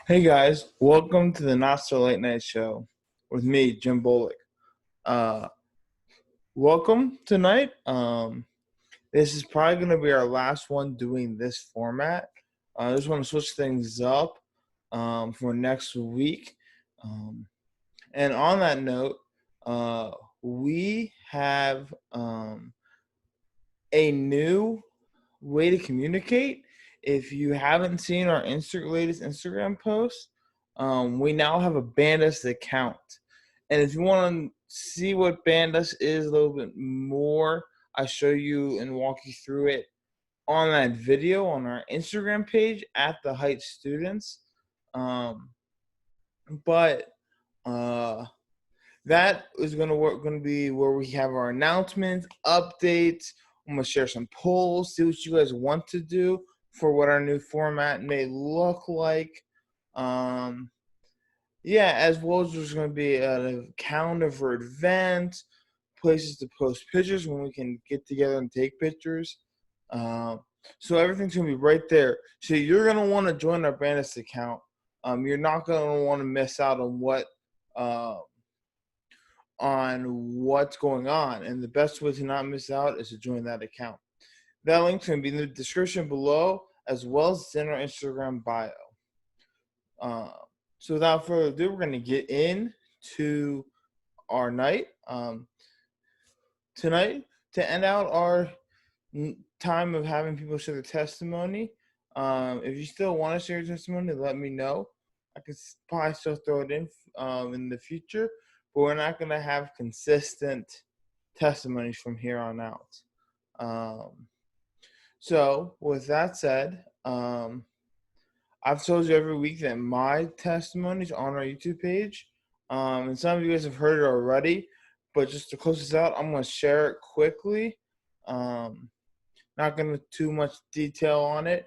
Hey guys, welcome to the Not So Late Night Show with me, Jim Bullock. Uh, Welcome tonight. This is probably going to be our last one doing this format. I just want to switch things up for next week. Um, and on that note, uh, we have a new way to communicate. If you haven't seen our latest Instagram post, we now have a Bandus account. And if you want to see what Bandus is a little bit more, I show you and walk you through it on that video on our Instagram page at the Heights Students. Um, but uh, that is going to be where we have our announcements, updates. I'm going to share some polls, see what you guys want to do for what our new format may look like. Yeah, as well as there's going to be a calendar for events, places to post pictures when we can get together and take pictures. So everything's going to be right there. So you're going to want to join our Bandits account. You're not going to want to miss out uh, on what's going on. And the best way to not miss out is to join that account. That link's going to be in the description below, as well as in our Instagram bio. Uh, so without further ado, we're going to get into our night. Tonight, to end out our time of having people share their testimony, if you still want to share your testimony, let me know. I could probably still throw it in the future, but we're not going to have consistent testimonies from here on out. So with that said, I've told you every week that my testimony is on our YouTube page. And some of you guys have heard it already, but just to close this out, I'm going to share it quickly. Not going to too much detail on it.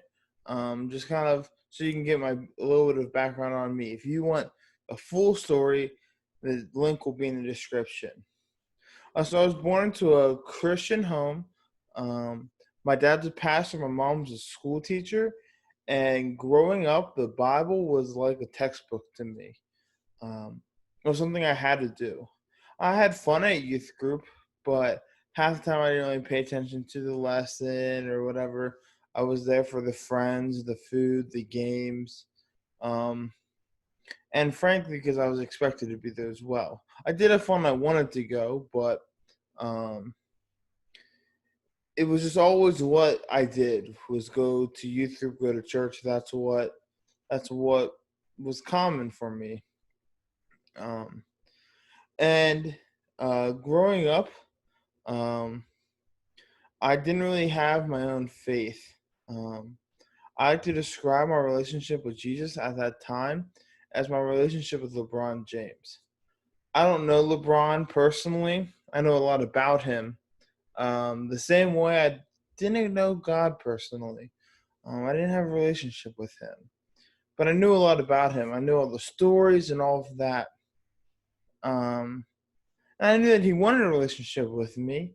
Just kind of so you can get a little bit of background on me. If you want a full story, the link will be in the description. So I was born into a Christian home. My dad's a pastor. My mom's a school teacher. And growing up, the Bible was like a textbook to me. It was something I had to do. I had fun at youth group, but half the time I didn't really pay attention to the lesson or whatever. I was there for the friends, the food, the games, and frankly, because I was expected to be there as well. I did have fun. I wanted to go, but it was just always what I did was go to youth group, go to church. That's what was common for me. And growing up, I didn't really have my own faith. I like to describe my relationship with Jesus at that time as my relationship with LeBron James. I don't know LeBron personally. I know a lot about him. The same way I didn't know God personally. I didn't have a relationship with him. But I knew a lot about him. I knew all the stories and all of that. And I knew that he wanted a relationship with me,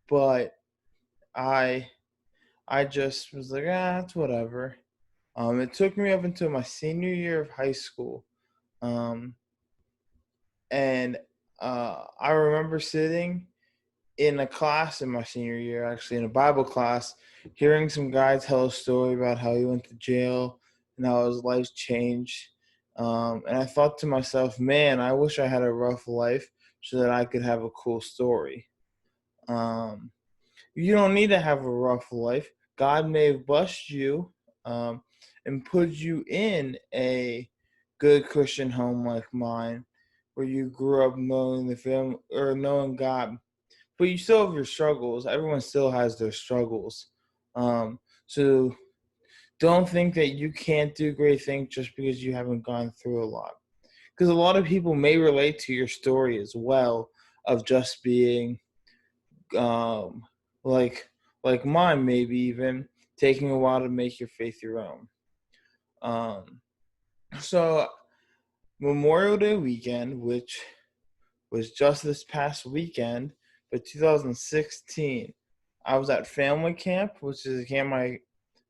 but I just was like, it's whatever. It took me up until my senior year of high school. And I remember sitting in a class in my senior year, actually in a Bible class, hearing some guy tell a story about how he went to jail and how his life changed. And I thought to myself, man, I wish I had a rough life so that I could have a cool story. You don't need to have a rough life. God may have blessed you and put you in a good Christian home like mine, where you grew up knowing the family or knowing God, but you still have your struggles. Everyone still has their struggles. So don't think that you can't do great things just because you haven't gone through a lot. Because a lot of people may relate to your story as well of just being um, like mine, maybe even taking a while to make your faith your own. So Memorial Day weekend, which was just this past weekend, but 2016, I was at family camp, which is a camp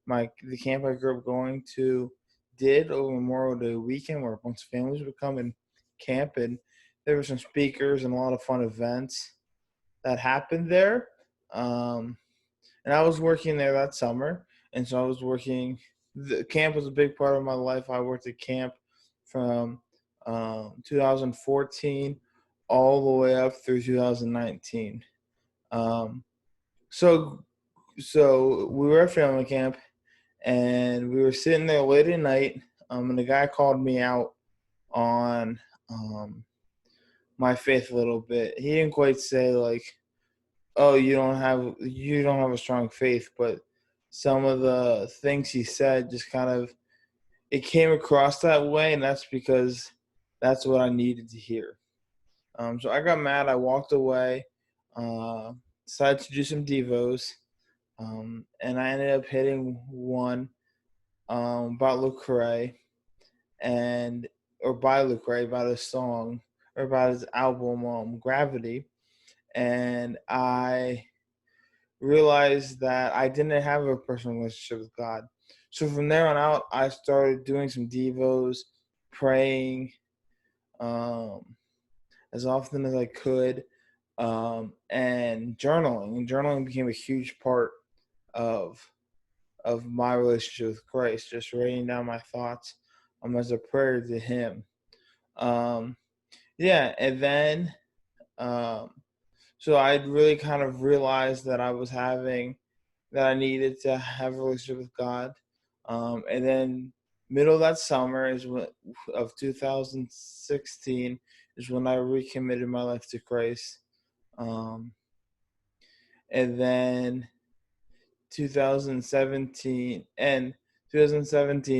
the camp I grew up going to did over Memorial Day weekend, where a bunch of families would come and camp, and there were some speakers and a lot of fun events that happened there. Um, and I was working there that summer, and so I was working. The camp was a big part of my life. I worked at camp from 2014 all the way up through 2019. Um, so so we were at family camp, and we were sitting there late at night, and the guy called me out on my faith a little bit. He didn't quite say like, "Oh, you don't have a strong faith," but some of the things he said just kind of it came across that way, and that's because that's what I needed to hear. So I got mad. I walked away. Uh, Decided to do some devos, and I ended up hitting one about Lecrae and or by Lecrae about his song or about his album Gravity, and I realized that I didn't have a personal relationship with God. So from there on out, I started doing some devos, praying um, as often as I could, and journaling. And journaling became a huge part of my relationship with Christ. Just writing down my thoughts as a prayer to Him. Um, yeah, and then um, so I really kind of realized that I needed to have a relationship with God. And then middle of that summer of 2016 is when I recommitted my life to Christ. Um, and then 2017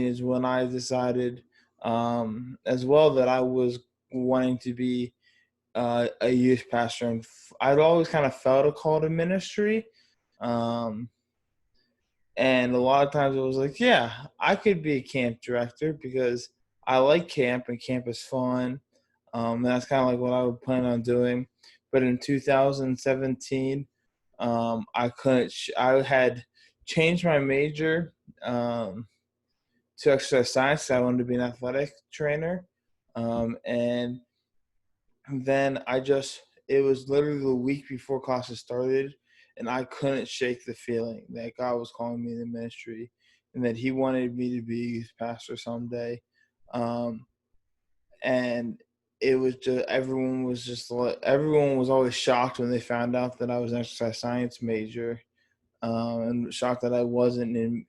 is when I decided as well that I was wanting to be a youth pastor, and I'd always kind of felt a call to ministry. Um, And a lot of times it was like, yeah, I could be a camp director because I like camp and camp is fun. And that's kind of like what I would plan on doing. But in 2017, I couldn't. I had changed my major to exercise science. I wanted to be an athletic trainer, and then it was literally the week before classes started, and I couldn't shake the feeling that God was calling me in the ministry and that He wanted me to be a youth pastor someday. Um, and it was just, everyone was always shocked when they found out that I was an exercise science major, and shocked that I wasn't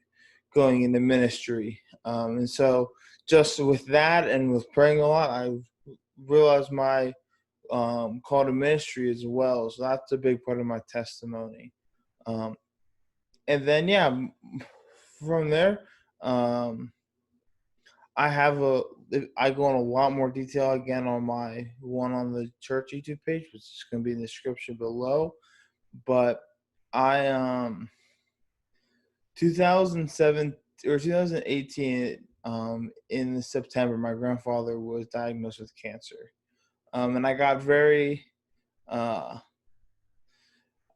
going into ministry. And so, just with that and with praying a lot, I realized my call to ministry as well. So that's a big part of my testimony. Um, and then, yeah, from there, um, I have I go in a lot more detail again on my one on the church YouTube page, which is going to be in the description below. But I, 2007 or 2018, in September, my grandfather was diagnosed with cancer. And I got uh,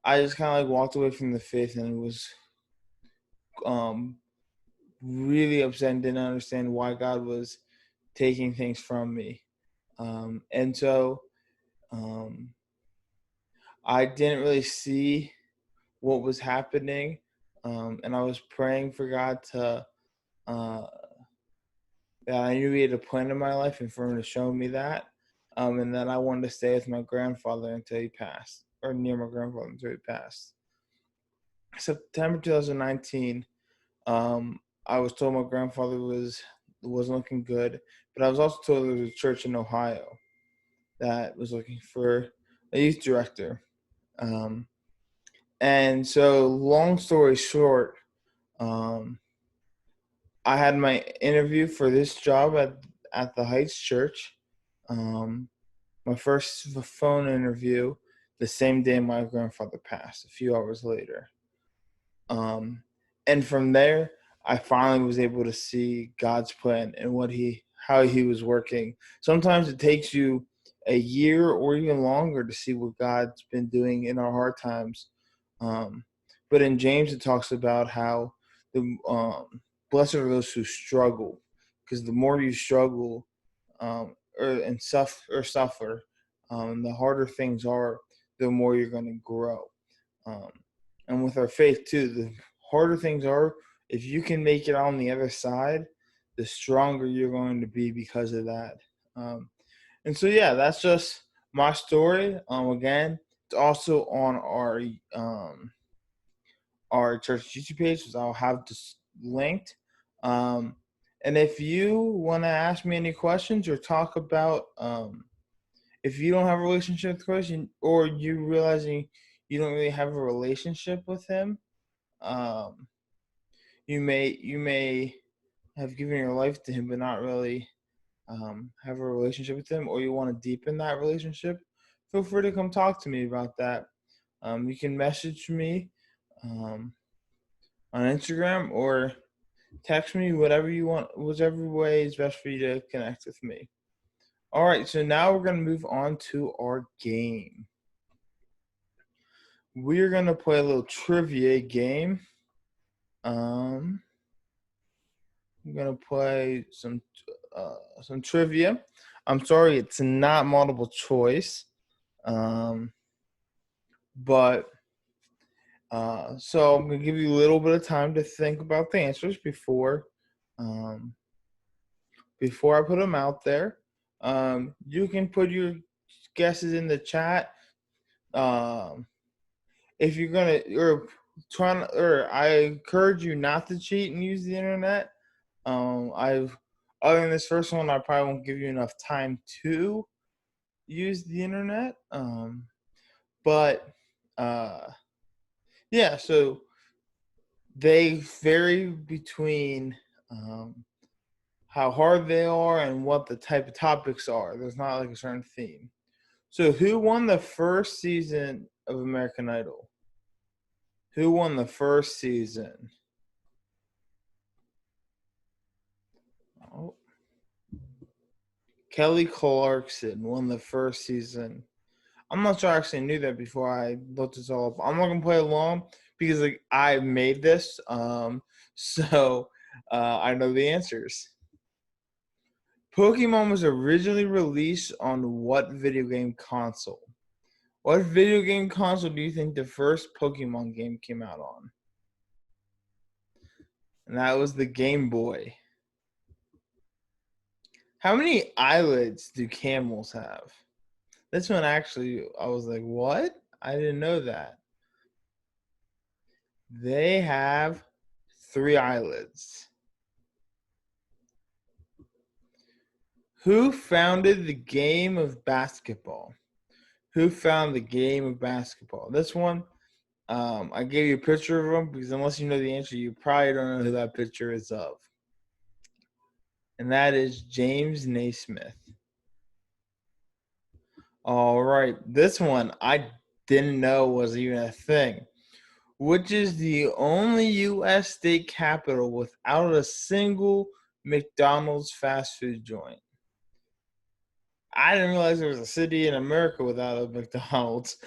I just kind of like walked away from the faith and was um, really upset and didn't understand why God was taking things from me. And so um, I didn't really see what was happening. And I was praying for God uh, that I knew He had a plan in my life and for Him to show me that. And that I wanted to stay with my grandfather until he passed, or near my grandfather until he passed. September 2019, I was told my grandfather wasn't looking good, but I was also told there was a church in Ohio that was looking for a youth director. And so, long story short, um, I had my interview for this job at the Heights Church. My first phone interview the same day my grandfather passed, a few hours later. And from there, I finally was able to see God's plan and how He was working. Sometimes it takes you a year or even longer to see what God's been doing in our hard times. But in James, it talks about how the blessed are those who struggle, because the more you struggle and suffer, the harder things are, the more you're going to grow. And with our faith too, the harder things are, if you can make it on the other side, the stronger you're going to be because of that. And so, yeah, that's just my story. Again, it's also on our church YouTube page, so I'll have this linked. And if you want to ask me any questions or talk about, if you don't have a relationship with Christ, or you realizing you don't really have a relationship with Him, you may have given your life to Him, but not really have a relationship with Him, or you want to deepen that relationship. Feel free to come talk to me about that. You can message me on Instagram or text me, whatever you want, whichever way is best for you to connect with me. All right, so now we're going to move on to our game. We're going to play a little trivia game. I'm going to play some trivia. I'm sorry, it's not multiple choice. But so I'm going to give you a little bit of time to think about the answers before I put them out there. You can put your guesses in the chat. If you're gonna I encourage you not to cheat and use the internet. Other than this first one, I probably won't give you enough time to use the internet. Yeah, so they vary between how hard they are and what the type of topics are. There's not like a certain theme. So who won the first season of American Idol? Who won the first season? Oh. Kelly Clarkson won the first season. I'm not sure I actually knew that before I looked this all up. I'm not gonna play along because I made this, so I know the answers. Pokemon was originally released on what video game console? What video game console do you think the first Pokemon game came out on? And that was the Game Boy. How many eyelids do camels have? This one actually, I was like, what? I didn't know that. They have 3 eyelids. Who founded the game of basketball? Who found the game of basketball? This one, I gave you a picture of him because unless you know the answer, you probably don't know who that picture is of. And that is James Naismith. All right, this one I didn't know was even a thing. Which is the only U.S. state capital without a single McDonald's fast food joint? I didn't realize there was a city in America without a McDonald's.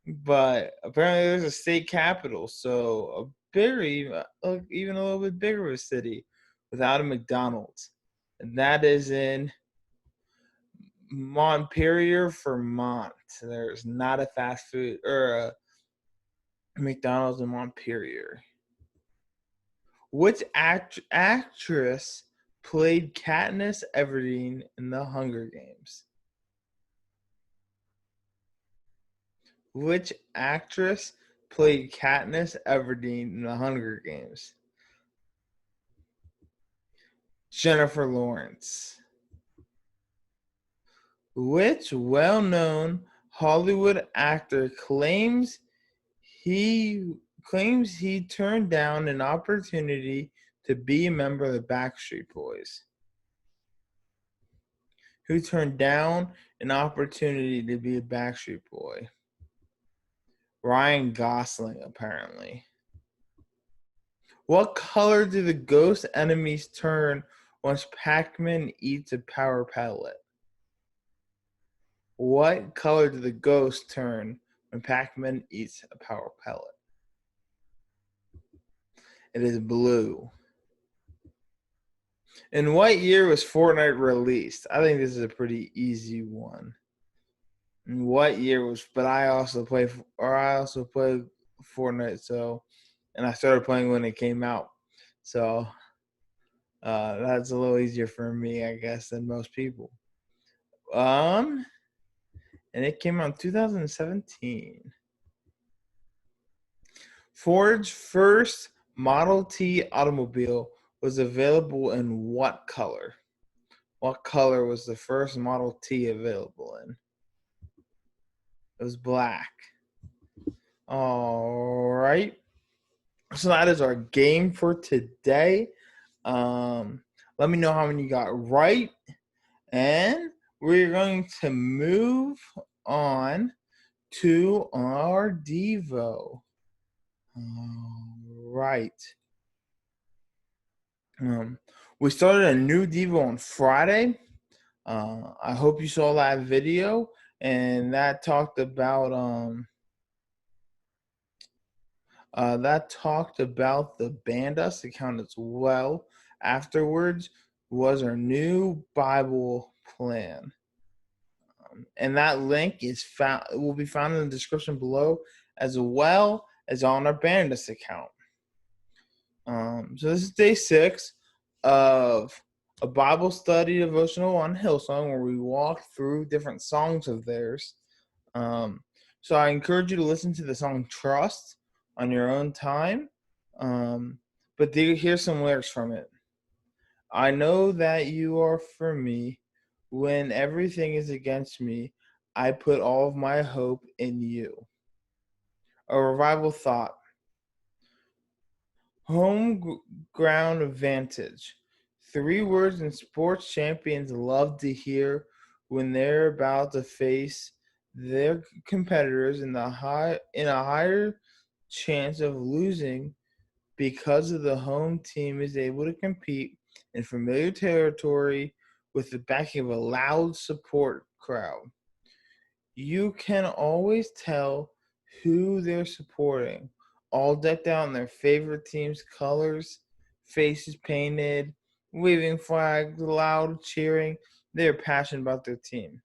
But apparently there's a state capital, so even a little bit bigger of a city without a McDonald's. And that is in Montpelier, Vermont. There's not a fast food or a McDonald's in Montpelier. Which actress played Katniss Everdeen in The Hunger Games? Which actress played Katniss Everdeen in The Hunger Games? Jennifer Lawrence. Which well-known Hollywood actor claims he turned down an opportunity to be a member of the Backstreet Boys? Who turned down an opportunity to be a Backstreet Boy? Ryan Gosling, apparently. What color do the ghost enemies turn once Pac-Man eats a power pellet? What color do the ghosts turn when Pac-Man eats a power pellet? It is blue. In what year was Fortnite released? I think this is a pretty easy one. In what year was? But I also play Fortnite. So, and I started playing when it came out. So that's a little easier for me, I guess, than most people. And it came out in 2017. Ford's first Model T automobile was available in what color? What color was the first Model T available in? It was black. All right. So that is our game for today. Let me know how many you got right. And we're going to move on to our devo. All right. We started a new devo on Friday. I hope you saw that video, and that talked about the band us account as well. Afterwards was our new Bible plan, and that link will be found in the description below, as well as on our band us account. So this is day 6 of a Bible study devotional on Hillsong, where we walk through different songs of theirs. So I encourage you to listen to the song Trust on your own time. But here's some lyrics from it. I know that you are for me. When everything is against me, I put all of my hope in you. A revival thought. Home ground advantage. 3 words in sports champions love to hear when they're about to face their competitors in a higher chance of losing, because of the home team is able to compete in familiar territory with the backing of a loud support crowd. You can always tell who they're supporting, all decked out in their favorite team's colors, faces painted, waving flags, loud cheering. They're passionate about their team.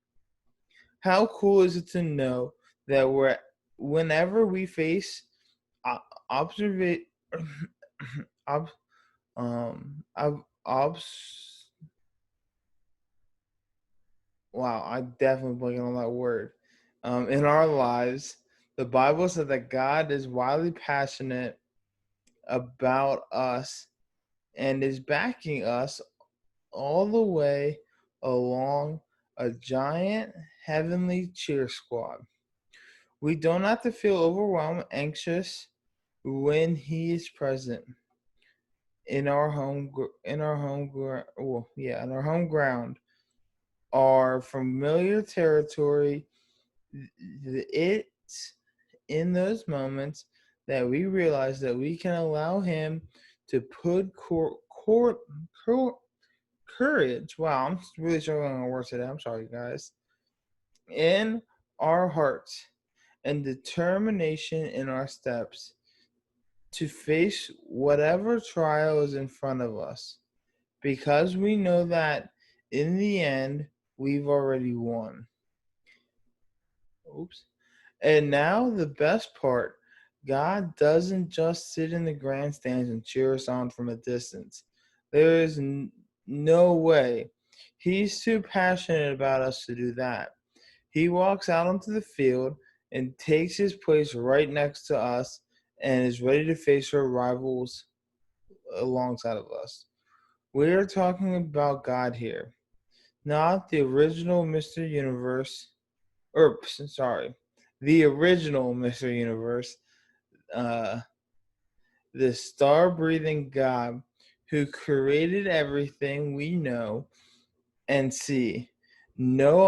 How cool is it to know that whenever we face observa- ob- ob- obs- wow, I definitely blanking on that word. In our lives, the Bible said that God is wildly passionate about us and is backing us all the way along a giant heavenly cheer squad. We don't have to feel overwhelmed, anxious when He is present in our in our home ground, our familiar territory. It's in those moments that we realize that we can allow Him to put courage. Wow, I'm really struggling on words today. I'm sorry, guys. In our hearts and determination in our steps to face whatever trial is in front of us, because we know that in the end we've already won. Oops. And now the best part, God doesn't just sit in the grandstands and cheer us on from a distance. There is no way. He's too passionate about us to do that. He walks out onto the field and takes his place right next to us and is ready to face our rivals alongside of us. We are talking about God here, not the original Mr. Universe, the original Mr. Universe, uh, the star-breathing God who created everything we know and see. No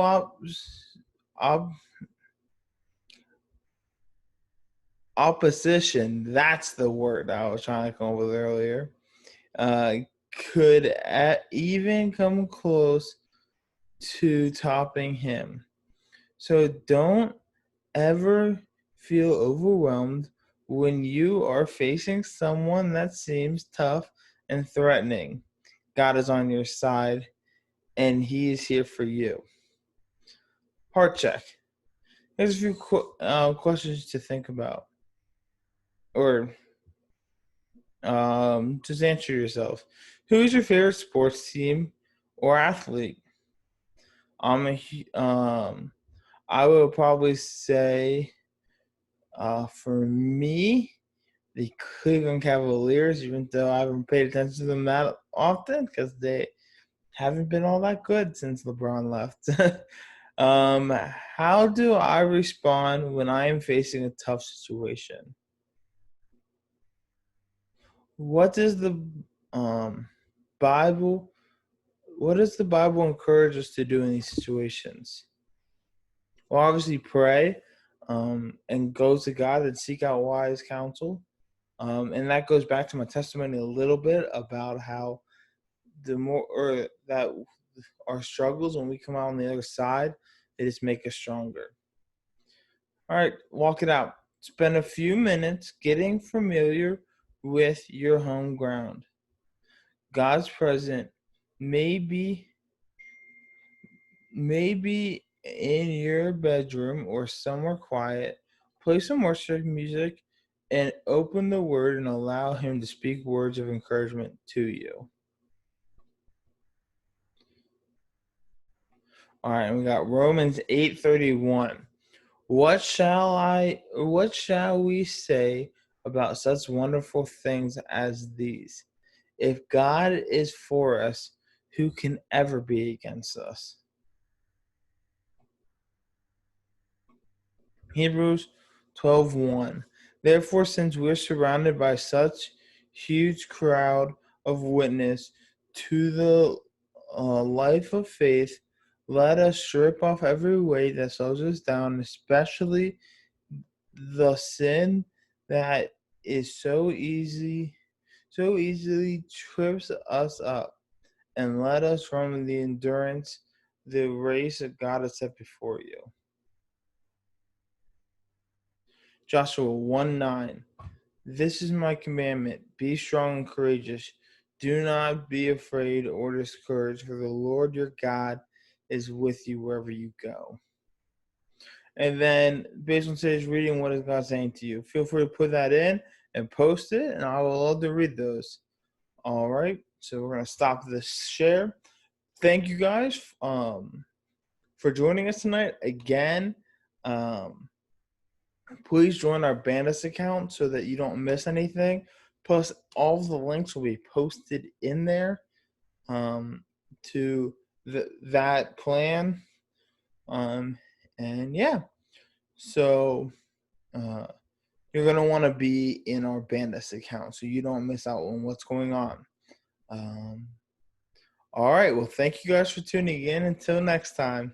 opposition, that's the word I was trying to come up with earlier, uh, could even come close to topping Him. So don't ever feel overwhelmed when you are facing someone that seems tough and threatening. God is on your side, and He is here for you. Heart check. Here's a few questions to think about, or just answer yourself. Who is your favorite sports team or athlete? I'm I would probably say, for me, the Cleveland Cavaliers, even though I haven't paid attention to them that often because they haven't been all that good since LeBron left. How do I respond when I am facing a tough situation? What does the Bible? What does the Bible encourage us to do in these situations? Well, obviously pray, and go to God and seek out wise counsel. And that goes back to my testimony a little bit about how the more or that our struggles, when we come out on the other side, they just make us stronger. All right, walk it out. Spend a few minutes getting familiar with your home ground. God's presence maybe maybe in your bedroom or somewhere quiet. Play some worship music and open the word and allow him to speak words of encouragement to you. All right, and we got Romans 8:31. What shall we say about such wonderful things as these? If God is for us, who can ever be against us? Hebrews 12:1. Therefore, since we're surrounded by such huge crowd of witness to the life of faith, let us strip off every weight that slows us down, especially the sin that is so easily trips us up, and let us run with the endurance the race that God has set before you. Joshua 1:9. This is my commandment. Be strong and courageous. Do not be afraid or discouraged, for the Lord your God is with you wherever you go. And then, based on today's reading, what is God saying to you? Feel free to put that in and post it, and I will love to read those. All right, so we're going to stop this share. Thank you guys for joining us tonight. Again, please join our Bandus account so that you don't miss anything. Plus, all the links will be posted in there to that plan. And yeah, so you're going to want to be in our Bandus account so you don't miss out on what's going on. All right, well, thank you guys for tuning in. Until next time.